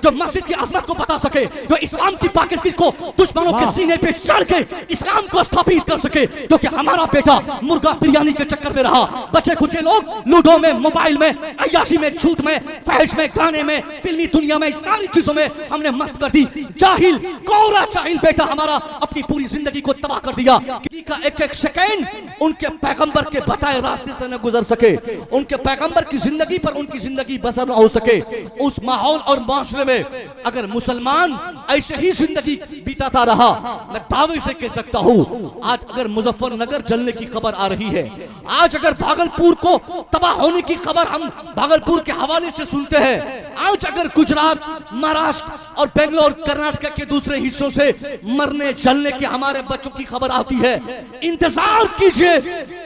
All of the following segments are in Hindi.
जो मस्जिद की अजमत को बता सके, जो इस्लाम की पाकिस्तान को दुश्मनों के सीने पे चढ़ के इस्लाम को स्थापित कर सके। क्योंकि हमारा बेटा मुर्गा बिरयानी के चक्कर में रहा, बचे कुछ लोग लूडो में, मोबाइल में, अय्याशी में, झूठ में, फहश में, गाने में, फिल्मी दुनिया में, सारी चीजों में हमने मस्त कर दी। जाहिल, कोरा जाहिल बेटा हमारा अपनी पूरी जिंदगी को तबाह कर दिया। किसी का एक एक सेकंड उनके पैगंबर के बताए रास्ते से न गुजर सके, उनके पैगंबर की जिंदगी पर उनकी जिंदगी बसर न हो सके। उस माहौल और माशरे में अगर मुसलमान ऐसे ही जिंदगी बीताता रहा, मैं दावे से कह सकता हूँ आज अगर मुजफ्फरनगर जलने की खबर आ रही है, आज अगर भागलपुर को तबाह होने की खबर हम भागलपुर के हवाले से सुनते हैं, आज अगर गुजरात, महाराष्ट्र और बेंगलोर, कर्नाटक के दूसरे हिस्सों से मरने जलने के हमारे बच्चों की खबर आती है, इंतजार कीजिए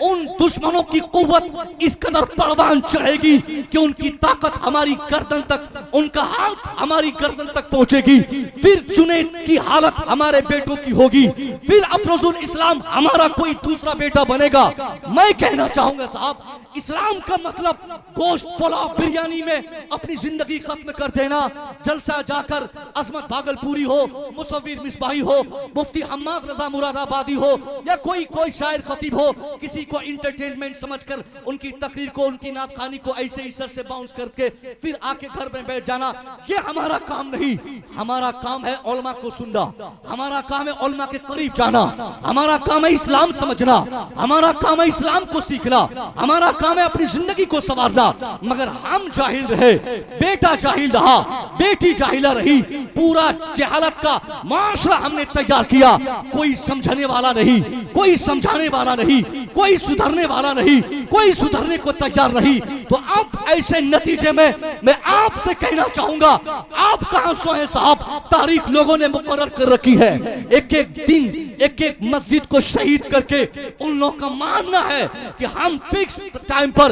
उन दुश्मनों की कुव्वत इस कदर परवान चढ़ेगी कि उनकी ताकत हमारी गर्दन तक, उनका हाथ हमारी गर्दन तक पहुंचेगी। फिर जुनैद की हालत हमारे बेटों की होगी, फिर अफरोजुल इस्लाम हमारा कोई दूसरा बेटा बनेगा। मैं कहना चाहूंगा साहब, इस्लाम का मतलब गोश्त, पुलाव, बिरयानी में अपनी जिंदगी खत्म कर देना, जलसा जाकर अजमत भागलपुरी हो, मुसव्विर मिसबाही हो, मुफ्ती हम्माद रजा मुरादाबादी हो, या कोई शायर खतीब हो, किसी को इंटरटेनमेंट समझकर उनकी तकरीर को, उनकी नात खानी को ऐसे ही सर से बाउंस करके फिर आके घर में बैठ जाना, ये हमारा काम नहीं। हमारा काम है उलमा को सुनना, हमारा काम है उलमा के करीब जाना, हमारा काम है इस्लाम समझना, हमारा काम है इस्लाम को सीखना, हमारा काम है अपनी जिंदगी को संवारना। मगर हम जाहिल रहे, बेटा जाहिल रहा, बेटी जाहिला रही, पूरा जहालत का माशरा हमने तैयार किया। कोई समझने वाला नहीं, कोई समझाने वाला नहीं, कोई सुधरने वाला नहीं, कोई सुधरने को तैयार नहीं। तो अब ऐसे नतीजे में मैं आपसे कहना चाहूंगा, आप कहां सोए साहब? तारीख लोगों ने मुकर्रर कर रखी है, एक एक दिन एक एक मस्जिद को शहीद करके उन लोगों का मानना है कि हम फिक्स टाइम पर,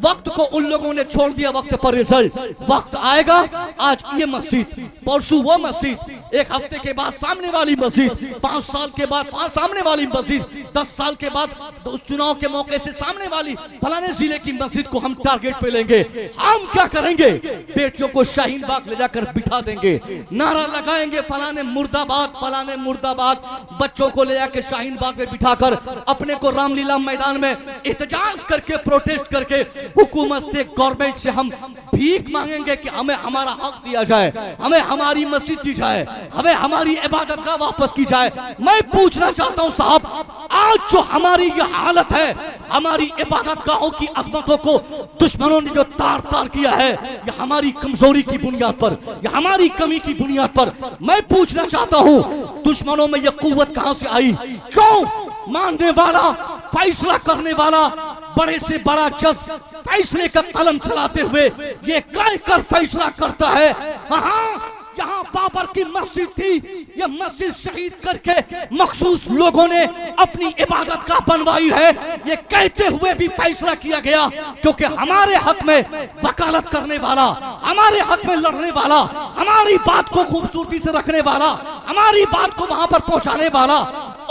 वक्त को उन लोगों ने छोड़ दिया, वक्त पर रिजल्ट। वक्त आएगा, आज ये मस्जिद, परसों वो मस्जिद, एक हफ्ते के बाद सामने वाली मस्जिद, 5 साल के बाद सामने वाली मस्जिद, 10 साल के बाद उस चुनाव के मौके से सामने वाली फलाने जिले की मस्जिद को हम टारगेट पे लेंगे। हम क्या करेंगे? बेटियों को शाहीन बाग ले जाकर बिठा देंगे, नारा लगाएंगे फलाने मुर्दाबाद, फलाने मुर्दाबाद। बच्चों को ले जाकर शाहीन बाग में बिठाकर अपने को रामलीला मैदान में एहतजाज करके, प्रोटेस्ट करके हुकूमत से, गवर्नमेंट से हम भीख मांगेंगे कि हमें हमारा हक दिया जाए, हमें हमारी मस्जिद दी जाए, हमें हमारी इबादत का वापस की जाए। मैं पूछना चाहता हूं साहब, आज जो हमारी ये हालत है, हमारी इबादत गाहों की अजमतों को दुश्मनों ने जो तार तार किया है, ये हमारी कमजोरी की बुनियाद पर, ये हमारी कमी की बुनियाद पर। मैं पूछना चाहता हूं, दुश्मनों में ये कुव्वत कहां से आई? क्यों मानने वाला, फैसला करने वाला, बड़े से बड़ा जज फैसले का कलम चलाते हुए ये कहकर फैसला करता है, हाँ यहाँ बाबर की मस्जिद थी, ये मस्जिद शहीद करके मखसूस लोगों ने अपनी इबादत का बनवाई है, ये कहते हुए भी फैसला किया गया क्योंकि हमारे हक में वकालत करने वाला, हमारे हक में लड़ने वाला, हमारी बात को खूबसूरती से रखने वाला, हमारी बात को वहां पर पहुंचाने वाला,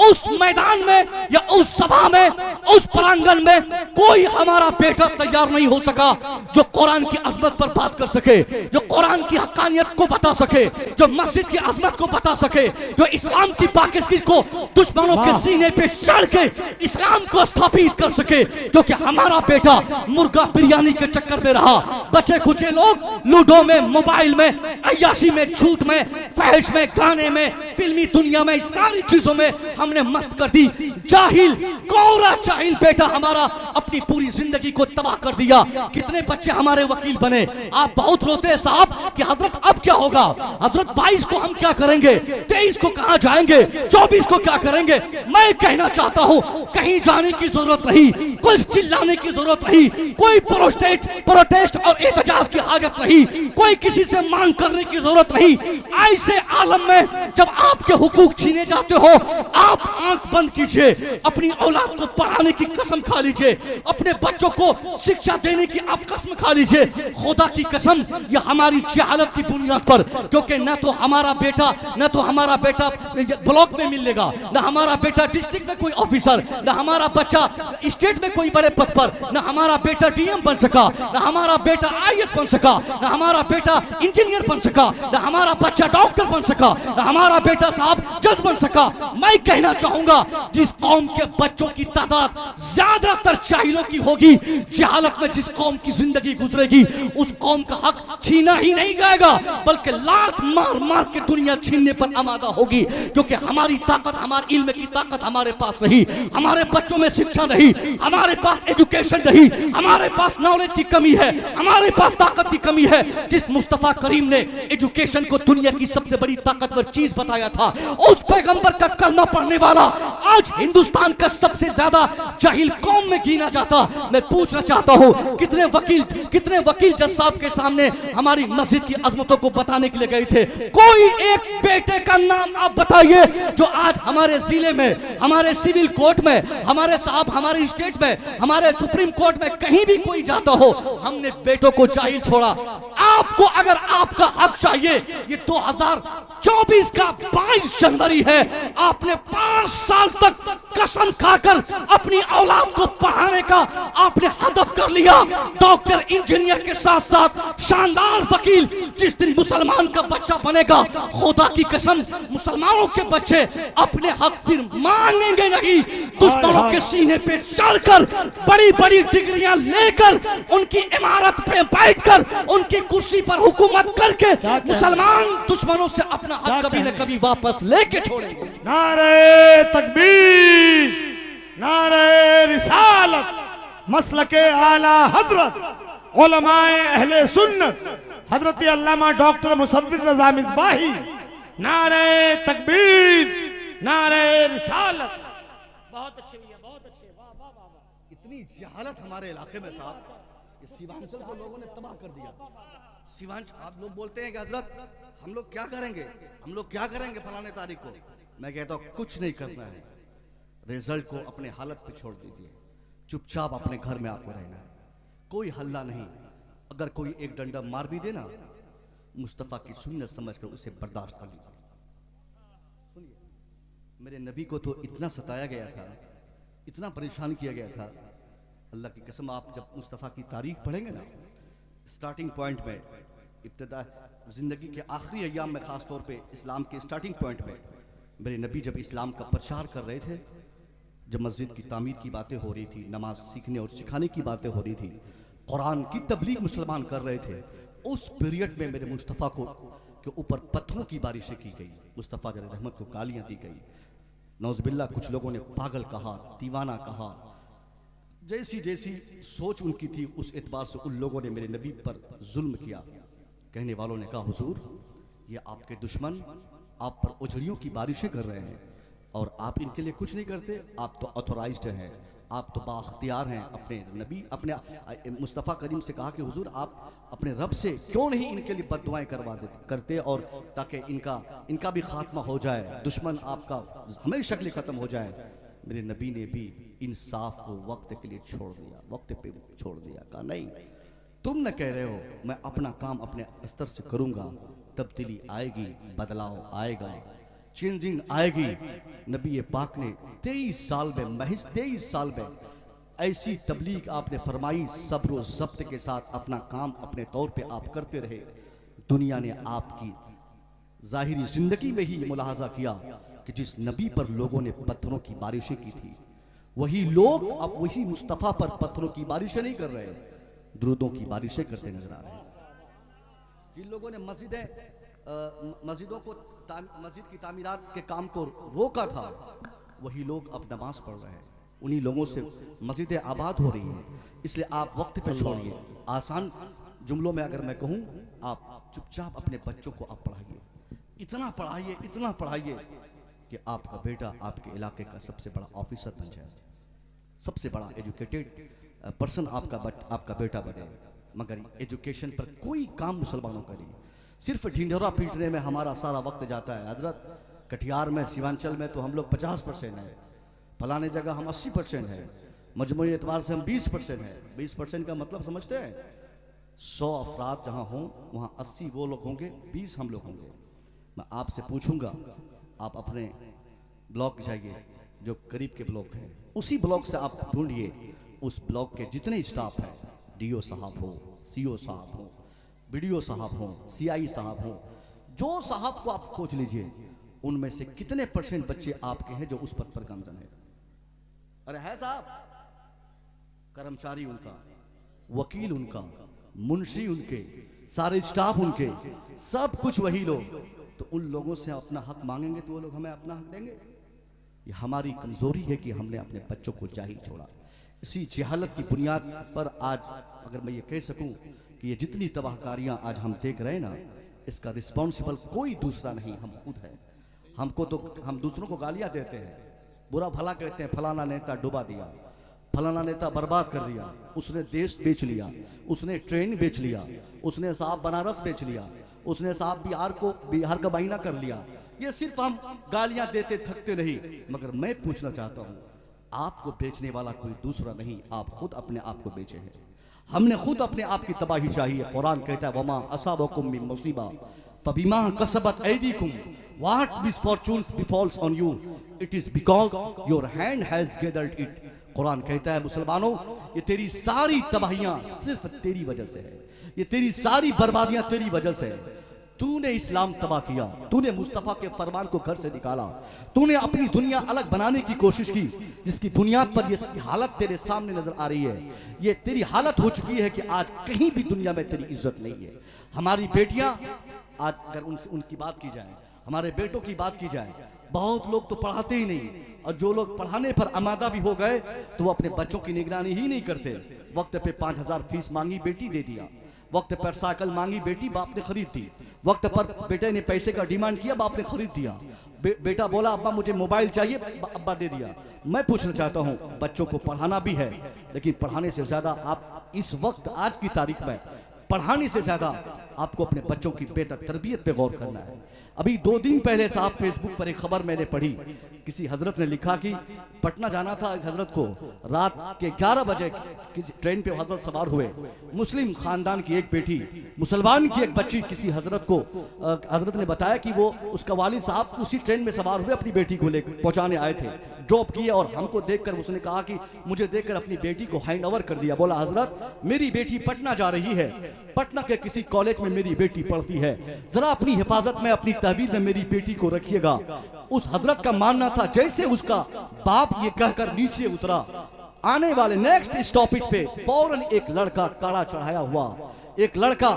उस मैदान में या उस सभा में, उस प्रांगण में कोई हमारा बेटा तैयार नहीं हो सका जो कुरान की अजमत पर बात कर सके, जो कुरान की हक्कानियत को बता सके, जो मस्जिद की अजमत को बता सके, जो इस्लाम की पाकिस्तान को दुश्मनों के सीने पे चढ़ के इस्लाम को स्थापित कर सके। क्योंकि हमारा बेटा मुर्गा बिरयानी के चक्कर में रहा, बचे कुछ लोग लूडो में, मोबाइल में, अय्याशी में, झूठ में, फहश में, गाने में, फिल्मी दुनिया में, सारी चीजों में हमने मस्त कर दी। जाहिल, कोरा जाहिल बेटा हमारा अपनी पूरी जिंदगी को तबाह कर दिया। कितने बच्चे हमारे वकील बने। आप बहुत रोते हैं साहब कि हजरत अब क्या होगा, हजरत 22 को हम क्या करेंगे, 23 को कहां जाएंगे, 24 को क्या करेंगे। मैं कहना चाहता हूं, कहीं जाने की जरूरत नहीं, कुछ चिल्लाने की जरूरत नहीं, कोई प्रोटेस्ट और एहतजाज की हाजत नहीं, कोई किसी से मांग करने की जरूरत नहीं। ऐसे आलम में जब आपके हुकूक छीने जाते हो, आप आंख बंद कीजिए, अपनी औलाद को पढ़ाने की कसम खा लीजिए, अपने बच्चों को शिक्षा देने की आप कसम खा लीजिए। खुदा की कसम, ये हमारी जहालत की बुनियाद पर, क्योंकि न तो हमारा बेटा ब्लॉक में मिलेगा, न हमारा बेटा डिस्ट्रिक्ट में कोई ऑफिसर, न हमारा बच्चा स्टेट में कोई बड़े पद पर, न हमारा बेटा डीएम बन सका, न हमारा बेटा आईएएस बन सका, न हमारा बेटा इंजीनियर बन सका, न हमारा बच्चा डॉक्टर बन सका, न हमारा बेटा साहब जज बन सका। मैं कहना चाहूंगा जिस कौम के बच्चों की तादाद ज्यादातर जाहिलों की होगी, जहालत में जिस कौम की जिंदगी गुजरेगी, उस कौम का हक छीना ही नहीं जाएगा, बल्कि लात मार मार के दुनिया छीनने पर आमादा होगी। क्योंकि हमारी ताकत, हमारे इल्म की ताकत हमारे पास रही, हमारे बच्चों में शिक्षा नहीं, हमारे पास एजुकेशन नहीं, हमारे पास नॉलेज की कमी है, हमारे पास ताकत की कमी है। जिस मुस्तफा करीम ने एजुकेशन को दुनिया की सबसे बड़ी ताकतवर चीज बताया था, उस पैगंबर का कलमा पढ़ने वाला आज हिंदुस्तान का सबसे ज्यादा जाहिल कौम में गिना जाता। मैं पूछना चाहता हूं कितने वकील जज साहब के सामने हमारी मस्जिद की अजमतों को बताने के लिए गए थे? कोई एक बेटे का नाम आप बताइए जो आज हमारे जिले में, हमारे सिविल कोर्ट में, हमारे साहब हमारे स्टेट में, हमारे सुप्रीम कोर्ट में कहीं भी कोई जाता हो, हमने बेटों को जाहिल छोड़ा। आपको अगर आपका हक चाहिए, ये 2024 का 22 जनवरी है, आपने 5 साल तक कसम खाकर अपनी औलाद को पढ़ाने का आपने हदफ कर लिया। डॉक्टर इंजीनियर के साथ साथ शानदार वकील। जिस दिन मुसलमान का बच्चा बनेगा, खुदा की कसम मुसलमानों के बच्चे अपने हक फिर मांगेंगे नहीं। दुश्मनों के सीने पे चढ़कर बड़ी बड़ी डिग्रियां लेकर, उनकी इमारत पे बैठकर, उनकी कुर्सी पर हुकूमत करके मुसलमान दुश्मनों से अपना हक कभी न कभी वापस लेके छोड़ेंगे। नारे तकबीर, नारे रिसालत, मसलके आला हजरत उलमाए अहले सुन्नत हजरत अल्लामा डॉक्टर मुसव्विर रजा मिसबाही। नारे तकबीर, नारे रिसालत। बहुत अच्छे भैया, बहुत अच्छे। वाह वाह वाह। इतनी जहालत हमारे इलाके में साहब, सीवांचल को लोगों ने तबाह कर दिया। सीवांचल, आप लोग बोलते हैं कि हजरत हम लोग क्या करेंगे, हम लोग क्या करेंगे फलाने तारीख को। मैं कहता हूं कुछ नहीं करना है, रिजल्ट को अपने हालत पे छोड़ दीजिए, चुपचाप अपने घर में आपको रहना है, कोई हल्ला नहीं। अगर कोई एक डंडा मार भी देना, मुस्तफा की सुन्नत समझकर उसे बर्दाश्त कर लीजिए। सुनिए, मेरे नबी को तो इतना सताया गया था, इतना परेशान किया गया था, अल्लाह की कसम। आप जब मुस्तफ़ा की तारीख पढ़ेंगे ना, स्टार्टिंग पॉइंट में, इब्तिदा ज़िंदगी के आखिरी अय्याम में, ख़ास तौर पे इस्लाम के स्टार्टिंग पॉइंट में, मेरे नबी जब इस्लाम का प्रचार कर रहे थे, जब मस्जिद की तामीर की बातें हो रही थी, नमाज सीखने और सिखाने की बातें हो रही थी, कुरान की तबलीग मुसलमान कर रहे थे, उस पीरियड में मेरे मुस्तफ़ा को के ऊपर पत्थरों की बारिशें की गई। मुस्तफ़ा जल रहमत को गालियाँ दी गई, नौज़बिल्ला कुछ लोगों ने पागल कहा, दीवाना कहा। जैसी जैसी सोच उनकी थी, उस एतबार से उन लोगों ने मेरे नबी पर जुल्म किया। कहने वालों ने कहा, हुजूर ये आपके दुश्मन आप पर उजड़ियों की बारिशें कर रहे हैं और आप इनके लिए कुछ नहीं करते, आप तो ऑथोराइज्ड हैं, आप तो बाख्तियार हैं। अपने नबी, अपने मुस्तफ़ा करीम से कहा कि हुजूर आप अपने रब से क्यों नहीं इनके लिए बद्दुआएं करते, और ताकि इनका भी खात्मा हो जाए, दुश्मन आपका हमेशा के लिए ख़त्म हो जाए। मेरे नबी ने भी इंसाफ को वक्त के लिए छोड़ दिया, वक्त पे छोड़ दिया। कहा नहीं, तुम न कह रहे हो, मैं अपना काम अपने स्तर से करूँगा, तब्दीली आएगी, बदलाव आएगा, चेंजिंग आएगी। नबी पाक ने 23 साल में, महज 23 साल में ऐसी तबलीग आपने फरमाई, सब्र व ज़ब्त के साथ अपना काम अपने तौर पे आप करते रहे। दुनिया ने आपकी ज़ाहिरी ज़िंदगी में ही ये मुलाहाजा किया कि जिस नबी पर लोगों ने पत्थरों की बारिशें की थी, वही लोग अब वही मुस्तफ़ा पर पत्थरों की बारिशें नहीं कर रहे, दुरूदों की बारिशें करते नजर आ रहे हैं। जिन लोगों ने मस्जिदों को मस्जिद की तामीरात के काम को रोका था, वही लोग अब नमाज पढ़ रहे हैं, उन्हीं लोगों से मस्जिदें आबाद हो रही हैं। इसलिए आप वक्त पे छोड़िए। आसान जुमलों में अगर मैं कहूँ, आप चुपचाप अपने बच्चों को आप पढ़ाइए, इतना पढ़ाइए कि आपका बेटा आपके इलाके का सबसे बड़ा ऑफिसर बन जाए, सबसे बड़ा एजुकेटेड पर्सन आपका बेटा बने। मगर एजुकेशन पर कोई काम मुसलमानों का नहीं, सिर्फ ढिंढोरा पीटने में हमारा सारा वक्त जाता है। हजरत कटिहार में, सीमांचल में तो हम लोग 50% है, फलाने जगह हम 80% है, मजमूई एतबार से हम 20% है। 20% का मतलब समझते हैं, 100 अफराद जहाँ हों वहाँ 80 वो लोग होंगे, 20 हम लोग होंगे। मैं आपसे पूछूंगा, आप अपने ब्लॉक जाइए जो करीब के ब्लॉक हैं, उसी ब्लॉक से आप ढूंढिए उस ब्लॉक के जितने स्टाफ हैं, डीओ साहब हो, सीओ साहब हो, बीडीओ साहब हो, सीआई साहब हो, जो साहब को आप खोज लीजिए, उनमें से कितने % बच्चे आपके हैं जो उस पद पर गामजन है? अरे है साहब, कर्मचारी उनका, वकील उनका, मुंशी उनके, सारे स्टाफ उनके, सब कुछ वही लोग। तो उन लोगों से अपना हक मांगेंगे तो वो लोग हमें अपना हक देंगे? ये हमारी कमजोरी है कि हमने अपने बच्चों को जाहिल छोड़ा। इसी जहालत की बुनियाद पर आज अगर मैं ये कह सकूं कि ये जितनी तबाहकारियां आज हम देख रहे हैं ना, इसका रिस्पॉन्सिबल कोई दूसरा नहीं, हम खुद हैं। हमको तो हम दूसरों को गालियां देते हैं, बुरा भला कहते हैं, फलाना नेता डुबा दिया, फलाना नेता बर्बाद कर दिया, उसने देश बेच लिया, उसने ट्रेन बेच लिया, उसने साहब बनारस बेच लिया, उसने साहब बिहार का बाइना कर लिया। ये सिर्फ हम गालियां देते थकते नहीं, मगर मैं पूछना चाहता हूं, आपको बेचने वाला कोई दूसरा नहीं, आप खुद अपने आप को बेचे हैं। हमने खुद अपने आप की तबाही चाहिए। कुरान कहता है वमा असाबकुम मिन मुसीबा फबिमा कसबत ऐदीकुम what misfortunes befalls on you it is because your hand has gathered it. Quran कहता है मुसलमानों, ये तेरी सारी तबाहियां सिर्फ तेरी वजह से है, ये तेरी सारी बर्बादियां तेरी वजह से है। तूने इस्लाम तबाह किया, तूने मुस्तफा के फरमान को घर से निकाला, तूने अपनी दुनिया अलग बनाने की कोशिश की, जिसकी बुनियाद पर ये हालत तेरे सामने नजर आ रही है। ये तेरी हालत हो चुकी है कि आज कहीं भी दुनिया में तेरी इज्जत नहीं है। हमारी बेटियां आज अगर उनकी बात की जाए, हमारे बेटों की बात की जाए, बहुत लोग तो पढ़ाते ही नहीं, और जो लोग पढ़ाने पर आमादा भी हो गए तो वो अपने बच्चों की निगरानी ही नहीं करते। वक्त पे 5000 फीस मांगी, बेटी दे दिया। वक्त पर साइकिल मांगी, बेटी बाप ने खरीद दी। वक्त पर बेटे ने पैसे का डिमांड किया, बाप ने खरीद दिया। बेटा बोला अब्बा मुझे मोबाइल चाहिए, अब्बा दे दिया। मैं पूछना चाहता हूँ, बच्चों को पढ़ाना भी है, लेकिन पढ़ाने से ज्यादा आप इस वक्त आज की तारीख में पढ़ाने से ज्यादा आपको अपने बच्चों की बेहतर तरबियत पे गौर करना है। अभी 2 दिन पहले साहब फेसबुक पर एक खबर मैंने पढ़ी, किसी हजरत ने लिखा कि पटना जाना था एक हजरत को, रात के 11 बजे किसी ट्रेन पे हजरत सवार हुए। मुस्लिम खानदान की एक बेटी, मुसलमान की एक बच्ची, किसी हजरत को हजरत ने बताया कि वो उसका वालिद साहब उसी ट्रेन में सवार हुए, अपनी बेटी को लेकर पहुंचाने आए थे, ड्रॉप किए। और हमको देखकर उसने कहा कि मुझे देखकर अपनी बेटी को हैंड ओवर कर दिया। बोला हजरत मेरी बेटी पटना जा रही है, पटना के किसी कॉलेज में मेरी बेटी पढ़ती है, जरा अपनी हिफाजत में अपनी तहवील में मेरी बेटी को रखिएगा। उस हजरत का मानना था जैसे उसका बाप ये कहकर नीचे उतरा, आने वाले नेक्स्ट स्टॉपेज पे फौरन एक लड़का काड़ा चढ़ाया हुआ, एक लड़का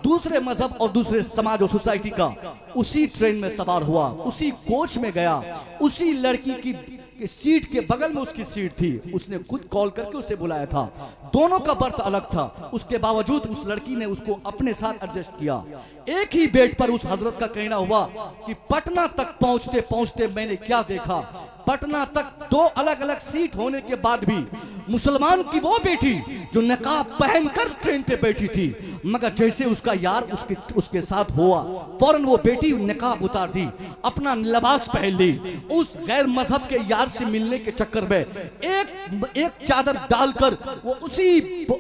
दूसरे मजहब और दूसरे समाज और सोसाइटी का उसी ट्रेन में सवार हुआ, उसी कोच में गया, उसी लड़की की सीट के बगल में उसकी सीट थी, उसने खुद कॉल करके उसे बुलाया था। दोनों का बर्थ अलग था, उसके बावजूद उस लड़की ने उसको अपने साथ एडजस्ट किया। एक ही बेड पर उस हजरत का कहना हुआ कि पटना तक पहुंचते पहुंचते मैंने क्या देखा, पटना तक 2 अलग अलग सीट होने के बाद भी मुसलमान की वो बेटी जो नकाब पहनकर ट्रेन पे बैठी थी, मगर जैसे उसका यार उसके साथ हुआ, फौरन वो बेटी नकाब उतार दी, अपना लिबास पहन ली। उस गैर मजहब के यार से मिलने के चक्कर में एक चादर डालकर वो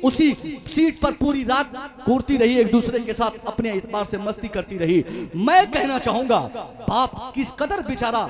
उसी सीट पर पूरी रात घूरती रही, एक दूसरे के साथ अपने एतबार से मस्ती करती रही। मैं कहना चाहूंगा बाप किस कदर बेचारा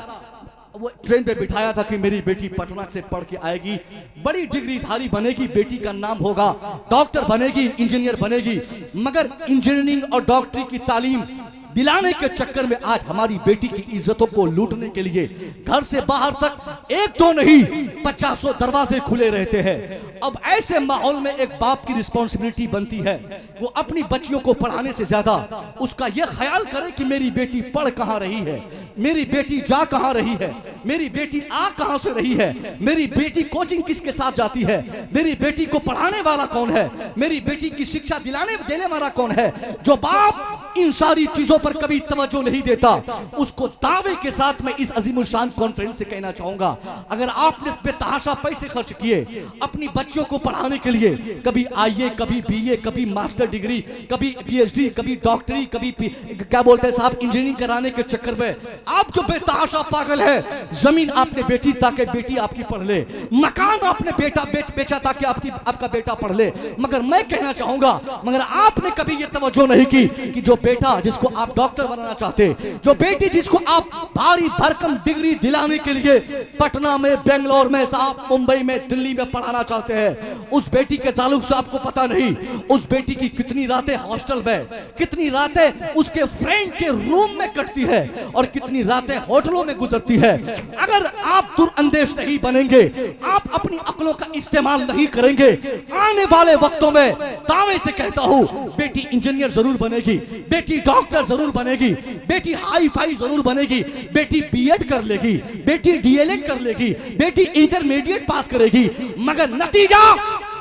वो ट्रेन पे बिठाया था कि मेरी बेटी पटना से पढ़ के आएगी, बड़ी डिग्रीधारी बनेगी, बेटी का नाम होगा, डॉक्टर बनेगी, इंजीनियर बनेगी, मगर इंजीनियरिंग और डॉक्टरी की तालीम दिलाने के चक्कर में आज हमारी बेटी की इज्जतों को लूटने के लिए घर से बाहर तक 1-2 नहीं 50 दरवाजे खुले रहते हैं। अब ऐसे माहौल में एक बाप की रिस्पॉन्सिबिलिटी बनती है, वो अपनी बच्चियों को पढ़ाने से ज्यादा उसका यह ख्याल करे कि मेरी बेटी पढ़ कहां रही है, मेरी बेटी जा कहां रही है, मेरी बेटी आ कहां से रही है, मेरी बेटी कोचिंग किसके साथ जाती है, मेरी बेटी को पढ़ाने वाला कौन है, मेरी बेटी की शिक्षा देने वाला कौन है। जो बाप इन सारी चीजों पर कभी तवज्जो नहीं देता, उसको दावे के साथ मैं इस अजीमुल शान कॉन्फ्रेंस से कहना चाहूंगा, अगर आपने बेतहाशा पैसे खर्च किए अपनी बच्चियों को पढ़ाने के लिए, कभी आईए, कभी बीए, कभी मास्टर डिग्री, कभी पीएचडी, कभी डॉक्टरी, कभी क्या बोलते हैं साहब इंजीनियरिंग कराने के चक्कर में आप जो बेतहाशा पागल है, जमीन आपने बेची ताकि बेटी आपकी पढ़ ले, मकान आपने बेचा ताकि आपका बेटा पढ़ ले। मगर मैं कहना चाहूंगा, मगर आपने कभी ये तवज्जो नहीं की कि जो बेटा जिसको आप डॉक्टर बनाना चाहते, जो बेटी जिसको आप भारी भरकम डिग्री दिलाने के लिए पटना में, बेंगलोर में, साहब मुंबई में, दिल्ली में पढ़ाना चाहते हैं, उस बेटी के ताल्लुक से आपको पता नहीं उस बेटी की कितनी रातें हॉस्टल में, कितनी रातें उसके फ्रेंड के रूम में कटती है और कितनी रातें होटलों में गुजरती है। अगर आप दुरअंदेश नहीं बनेंगे, आप अपनी अक्लों का इस्तेमाल नहीं करेंगे, आने वाले वक्तों में दावे से कहता हूं बेटी इंजीनियर जरूर बनेगी, बेटी डॉक्टर जरूर बनेगी, बेटी हाई फाई जरूर बनेगी, बेटी बीएड कर लेगी, बेटी डीएलएड कर लेगी, बेटी इंटरमीडिएट पास करेगी, मगर नतीजा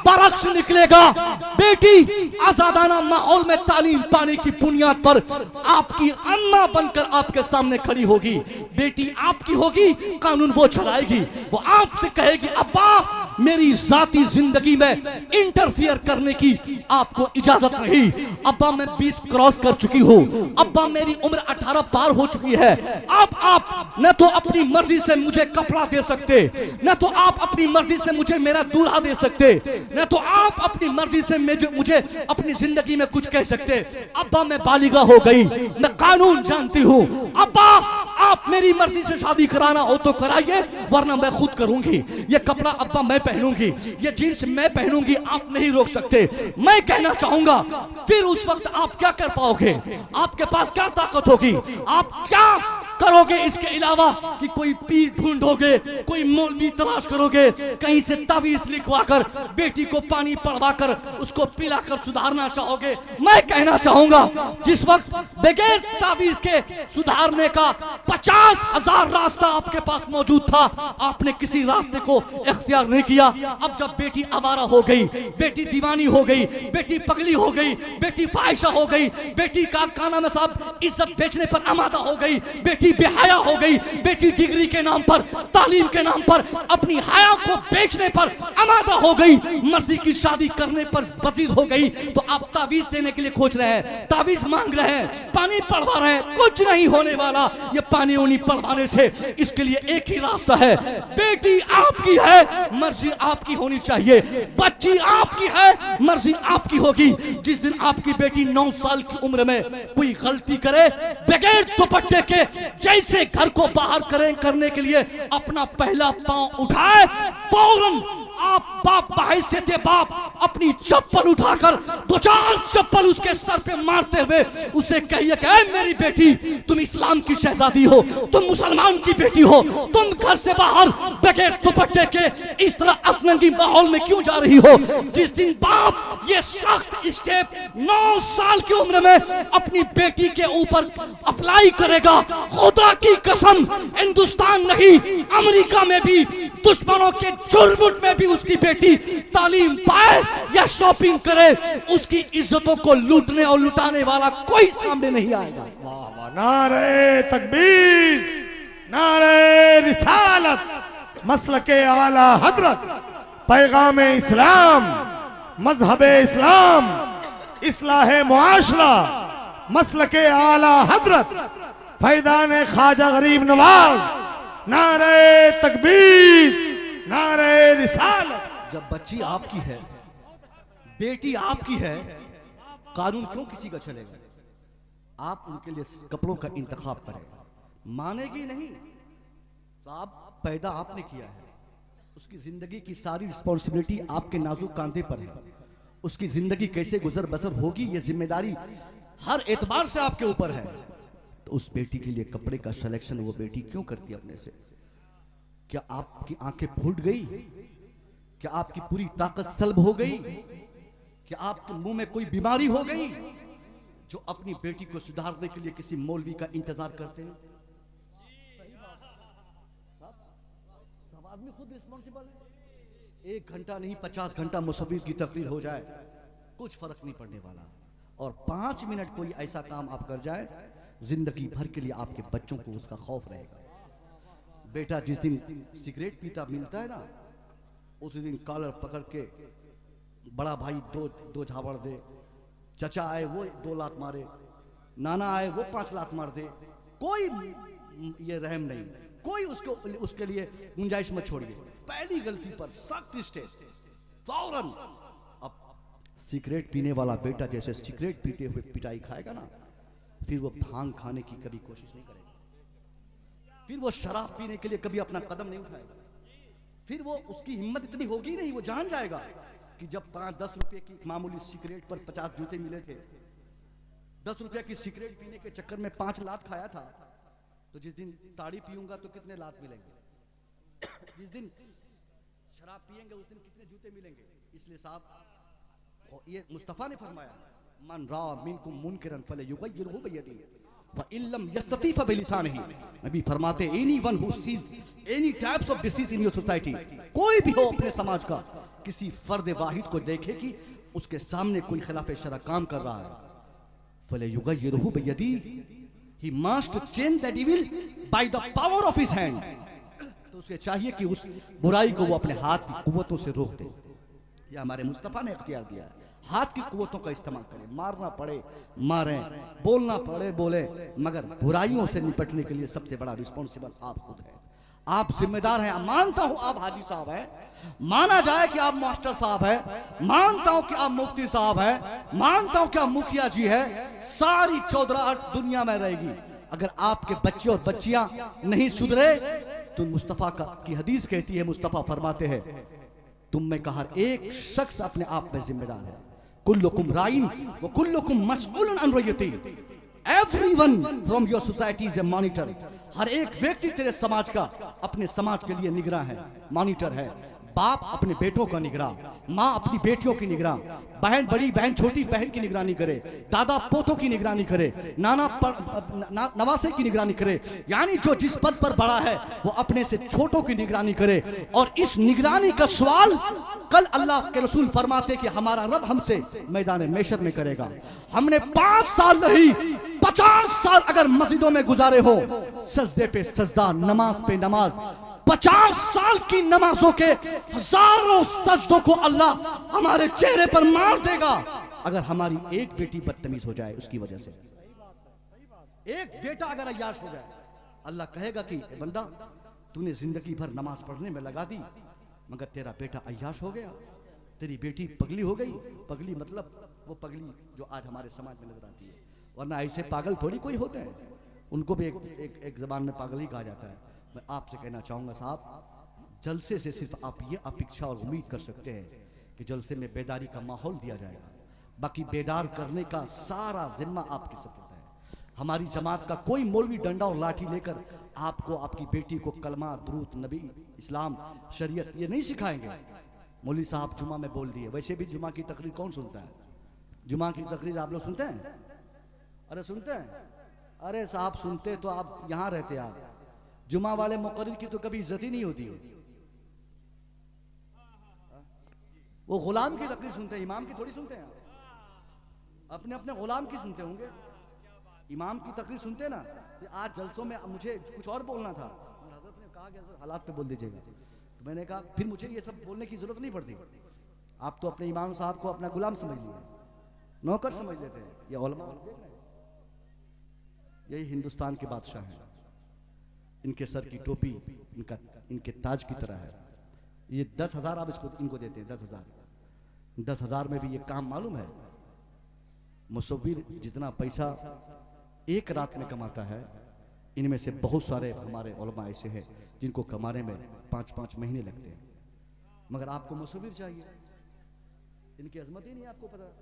बरक्स निकलेगा। बेटी आजादाना माहौल में तालीम पाने की बुनियाद पर आपकी अम्मा बनकर आपके सामने खड़ी होगी। बेटी आपकी होगी, कानून वो चलाएगी, वो आपसे कहेगी अब्बा मेरी जाती जिंदगी में इंटरफियर करने की आपको इजाजत नहीं, अब्बा मैं 20 क्रॉस कर चुकी हूँ, अब्बा मेरी उम्र 18 पार हो चुकी है। अब आप न तो अपनी मर्जी से मुझे कपड़ा दे सकते, न तो आप अपनी मर्जी से मुझे मेरा दूल्हा दे सकते, न तो आप अपनी मर्जी से मुझे अपनी जिंदगी में कुछ कह सकते। अब्बा मैं बालिगा हो गई, मैं कानून जानती हूँ, अब्बा आप मेरी मर्जी से शादी कराना हो तो कराइए, वरना मैं खुद करूंगी। ये कपड़ा अब्बा मैं पहनूंगी, ये जीन्स मैं पहनूंगी, आप नहीं रोक सकते। मैं कहना चाहूंगा फिर उस वक्त आप क्या कर पाओगे, आपके पास क्या ताकत होगी, आप क्या करोगे इसके अलावा कि कोई पीर ढूंढोगे, कोई मौलवी तलाश करोगे, कहीं से तावीज लिखवाकर बेटी को पानी पड़वाकर उसको पिलाकर सुधारना चाहोगे। मैं कहना चाहूंगा जिस वक्त बगैर तावीज के सुधारने का 50,000 रास्ता आपके पास मौजूद था, आपने किसी रास्ते को इख्तियार नहीं किया। अब जब बेटी आवारा हो गई, बेटी दीवानी हो गई, बेटी पगली हो गई, बेटी फाहिशा हो गई, बेटी का नाम है साहब इज्जत बेचने पर आमादा हो गई, बेटी बेहया हो गई, बेटी डिग्री के नाम पर, तालीम के नाम पर अपनी हया को बेचने पर आमादा हो गई, मर्जी की शादी करने पर बजीद हो गई, तो आप तावीज देने के लिए खोज रहे हैं, तावीज मांग रहे हैं, पानी पड़वा रहे हैं। कुछ नहीं होने वाला ये पानी उनी पड़वाने से। इसके लिए एक ही रास्ता है, बेटी आपकी है, मर्जी आपकी होनी चाहिए, बच्ची आपकी है, मर्जी आपकी होगी। जिस दिन आपकी बेटी 9 साल की उम्र में कोई गलती करे, बगैर दुपट्टे के जैसे घर को बाहर करने के लिए अपना पहला पांव उठाए, फौरन आप बाप बहैसियत बाप अपनी चप्पल उठाकर 2-4 चप्पल उसके सर पे मारते हुए उसे कहिए कि ऐ मेरी बेटी, तुम इस्लाम की शहजादी हो, तुम मुसलमान की बेटी हो, तुम घर से बाहर बगैर दुपट्टे के इस तरह अतरंगी माहौल में क्यों जा रही हो। जिस दिन बाप ये सख्त स्टेप 9 साल की उम्र में अपनी बेटी के ऊपर अप्लाई करेगा, खुदा की कसम हिंदुस्तान नहीं अमेरिका में भी दुश्मनों के चुरमुट में भी उसकी बेटी तालीम पाए या शॉपिंग करे, उसकी इज्जतों को लूटने और लुटाने वाला कोई सामने नहीं आएगा। वाह वाह, नारे तकबीर, नारे रिसालत, मसलके आला हजरत, पैगाम इस्लाम, मजहब इस्लाम, इस्लाह मुआशरा, मसलके आला हजरत, फैदान ख्वाजा गरीब नवाज, नारे तकबीर, नारे रिसालत। जब बच्ची आपकी है, बेटी आपकी है, कानून क्यों किसी का चलेगा। आप उनके लिए कपड़ों का इंतखाब करें, मानेगी नहीं साहब, पैदा आपने किया है, उसकी जिंदगी की सारी रिस्पॉन्सिबिलिटी आपके नाजुक कांधे पर है, उसकी जिंदगी कैसे गुजर बसर होगी ये जिम्मेदारी हर एतबार से आपके ऊपर है। तो उस बेटी के लिए कपड़े का सिलेक्शन वो बेटी क्यों करती है अपने से। क्या आपकी आंखें फूट गई, क्या आपकी पूरी ताकत सल्ब हो गई, क्या आपके मुंह में कोई बीमारी हो गई जो अपनी बेटी को सुधारने के लिए किसी मौलवी का इंतजार करते हैं। सब आदमी खुद रिस्पॉन्सिबल है। 1 घंटा नहीं 50 घंटा मुसव्विर की तकरीर हो जाए कुछ फर्क नहीं पड़ने वाला, और 5 मिनट कोई ऐसा काम आप कर जाए जिंदगी भर के लिए आपके बच्चों को उसका खौफ रहेगा। बेटा जिस दिन सिगरेट पीता मिलता है ना, उसी दिन कॉलर पकड़ के बड़ा भाई दो झापड़ दे, चचा आए वो 2 लात मारे, नाना आए वो 5 लात मार दे, कोई ये रहम नहीं, कोई उसको उसके लिए गुंजाइश मत छोड़िए। पहली गलती पर सख्त स्टेज फौरन। अब सिगरेट पीने वाला बेटा जैसे सिगरेट पीते हुए पिटाई खाएगा ना, फिर वो भांग खाने की कभी कोशिश नहीं करेगा, फिर वो शराब पीने के लिए कभी अपना कदम नहीं उठाएगा, फिर वो उसकी हिम्मत इतनी होगी नहीं। वो जान जाएगा कि जब 5-10 रुपए की मामूली सिगरेट पर 50 जूते मिले थे, 10 रुपए की सिगरेट पीने के चक्कर में 5 लात खाया था, तो जिस दिन ताड़ी पीऊंगा तो कितने लात मिलेंगे, जिस दिन शराब पिएंगे उस दिन कितने जूते मिलेंगे। इसलिए साहब ये मुस्तफा ने फरमाया, मन रा मिनकुम मुनकरन फलयुगय्यिरहु बियदिही व इल्लम यस्तती फबिलिसानिही। नबी फरमाते anyone who seize any types of disease in your society, कोई भी हो अपने समाज का किसी फर्द वाहिद को देखे कि उसके सामने कोई खिलाफ शरअ काम कर रहा है, फलयुगय्यिरहु बियदिही, he must change that evil by the power of his hand। तो उसे चाहिए कि उस बुराई को वो अपने हाथ की कुव्वतों से रोक दे। ये हमारे मुस्तफा ने इख्तियार दिया है, हाथ की कुव्वतों का इस्तेमाल करें, मारना पड़े मारें, बोलना पड़े बोले, मगर बुराइयों से निपटने के लिए सबसे बड़ा रिस्पॉन्सिबल आप खुद हैं, आप जिम्मेदार हैं। मानता हूं आप हाजी साहब हैं, माना जाए कि आप मास्टर साहब हैं, मानता हूं कि आप मुफ्ती साहब हैं, मानता हूं कि आप मुखिया जी हैं, सारी चौधराहट दुनिया में रहेगी। अगर आपके बच्चे और बच्चियां नहीं सुधरे तो मुस्तफा की हदीस कहती है, मुस्तफा फरमाते हैं तुम में का हर एक शख्स अपने आप में जिम्मेदार है। कुल्लुकुम राइन व कुल्लुकुम मसऊलुन अन रय्यतिही। Everyone from your society is a monitor. हर एक व्यक्ति तेरे समाज का अपने समाज के लिए निगरान है, मॉनिटर है। बाप अपने बेटों का निगरान, माँ अपनी बेटियों की निगरान, बहन बड़ी बहन छोटी बहन की निगरानी करे, दादा पोतों की निगरानी करे, नवासे की निगरानी करे, यानी जो जिस पद पर बड़ा है वो अपने से छोटों की निगरानी करे। और इस निगरानी का सवाल कल अल्लाह के रसूल फरमाते कि हमारा रब हमसे मैदान मेशर में करेगा। हमने 5 साल नहीं 50 साल अगर मस्जिदों में गुजारे हो, सजदे पे सजदा, नमाज पे नमाज, 50 साल की नमाजों के हजारों सजदों को अल्लाह हमारे चेहरे पर मार देगा अगर हमारी एक बेटी बदतमीज हो जाए उसकी वजह से। एक बेटा अगर अय्याश हो जाए, अल्लाह कहेगा कि बंदा तूने जिंदगी भर नमाज पढ़ने में लगा दी, मगर तेरा बेटा अय्याश हो गया, तेरी बेटी पगली हो गई। पगली मतलब वो पगली जो आज हमारे समाज में नजर आती है, वरना ऐसे पागल थोड़ी कोई होते हैं, उनको भी एक जबान में पागल ही कहा जाता है। मैं आपसे कहना चाहूँगा साहब, जलसे से सिर्फ आप ये अपेक्षा और उम्मीद कर सकते हैं कि जलसे में बेदारी का माहौल दिया जाएगा, बाकी बेदार करने का सारा जिम्मा आपके सपुर्द है। हमारी जमात का कोई मौलवी डंडा और लाठी लेकर आपको, आपकी बेटी को कलमा, दुरूद, नबी, इस्लाम, शरीयत ये नहीं सिखाएंगे। मौलवी साहब जुमा में बोल दिए, वैसे भी जुमा की तकरीर कौन सुनता है? जुमा की तकरीर आप लोग सुनते हैं? अरे सुनते हैं? अरे साहब सुनते तो आप यहाँ रहते। आप जुमा वाले मुकर्रिर की तो कभी इज्जत ही नहीं होती है, वो गुलाम की तकरीर सुनते हैं, इमाम की थोड़ी सुनते हैं। अपने अपने गुलाम की सुनते होंगे, इमाम की तकरीर सुनते हैं ना। आज जलसों में मुझे कुछ और बोलना था, हजरत ने कहा कि हालात पे बोल दीजिएगा, तो मैंने कहा फिर मुझे ये सब बोलने की जरूरत नहीं पड़ती, आप तो अपने इमाम साहब को अपना गुलाम समझ लीजिए, नौकर समझ लेते हैं। ये उलमा यही हिंदुस्तान के बादशाह हैं, इनके सर की टोपी इनके ताज की तरह है। ये 10,000 आप इनको देते हैं, 10,000। 10,000 में भी ये काम मालूम है, मुसव्विर जितना पैसा एक रात में कमाता है, इनमें से बहुत सारे हमारे उलमा ऐसे हैं जिनको कमाने में 5-5 महीने लगते हैं, मगर आपको मुसव्विर चाहिए। इनकी अजमत ही नहीं आपको पता,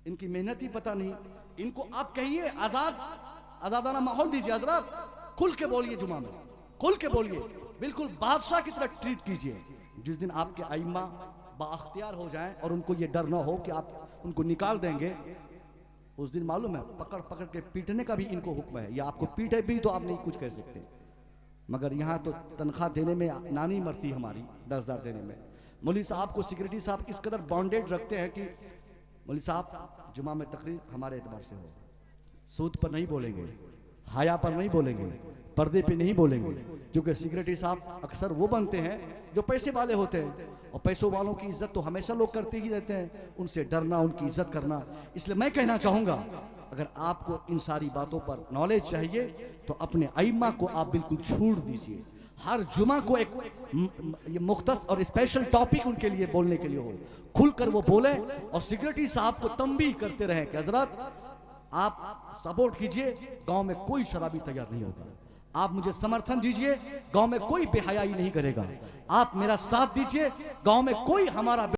इनकी मेहनत ही पता नहीं। इनको आप कहिए आजादाना माहौल दीजिए, हजरत खुल के बोलिए, जुमा में खुल के बोलिए, बिल्कुल बादशाह की तरह ट्रीट कीजिए। जिस दिन आपके आइम्मा बाअख्तियार हो जाएं और उनको ये डर ना हो कि आप उनको निकाल देंगे, उस दिन मालूम है पकड़ पकड़ के पीटने का भी इनको हुक्म है, या आपको पीटे भी तो आप नहीं कुछ कह सकते। मगर यहाँ तो तनख्वाह देने में नानी मरती हमारी, 10,000 देने में। मौलवी साहब को सिक्योरिटी साहब इस कदर बाउंडेड रखते हैं कि मौलवी साहब जुमा में तकरीर हमारे एतबार से हो, सूद पर नहीं बोलेंगे, हाया पर नहीं बोलेंगे, पर्दे पे नहीं बोलेंगे, क्योंकि सिक्योरिटी साहब अक्सर वो बनते हैं जो पैसे वाले होते हैं, और पैसों वालों की इज्जत तो हमेशा लोग करते ही रहते हैं, उनसे डरना, उनकी इज्जत करना। इसलिए मैं कहना चाहूँगा अगर आपको इन सारी बातों पर नॉलेज चाहिए तो अपने अइम्मा को आप बिल्कुल छोड़ दीजिए। हर जुमा को एक ये मुख्तस और स्पेशल टॉपिक उनके लिए बोलने के लिए हो, खुलकर वो बोले और सेक्रेटरी साहब को तंबीह करते रहे कि हजरत आप सपोर्ट कीजिए, गांव में कोई शराबी तैयार नहीं होगा, आप मुझे समर्थन दीजिए, गांव में कोई बेहयाई नहीं करेगा, आप मेरा साथ दीजिए, गांव में कोई हमारा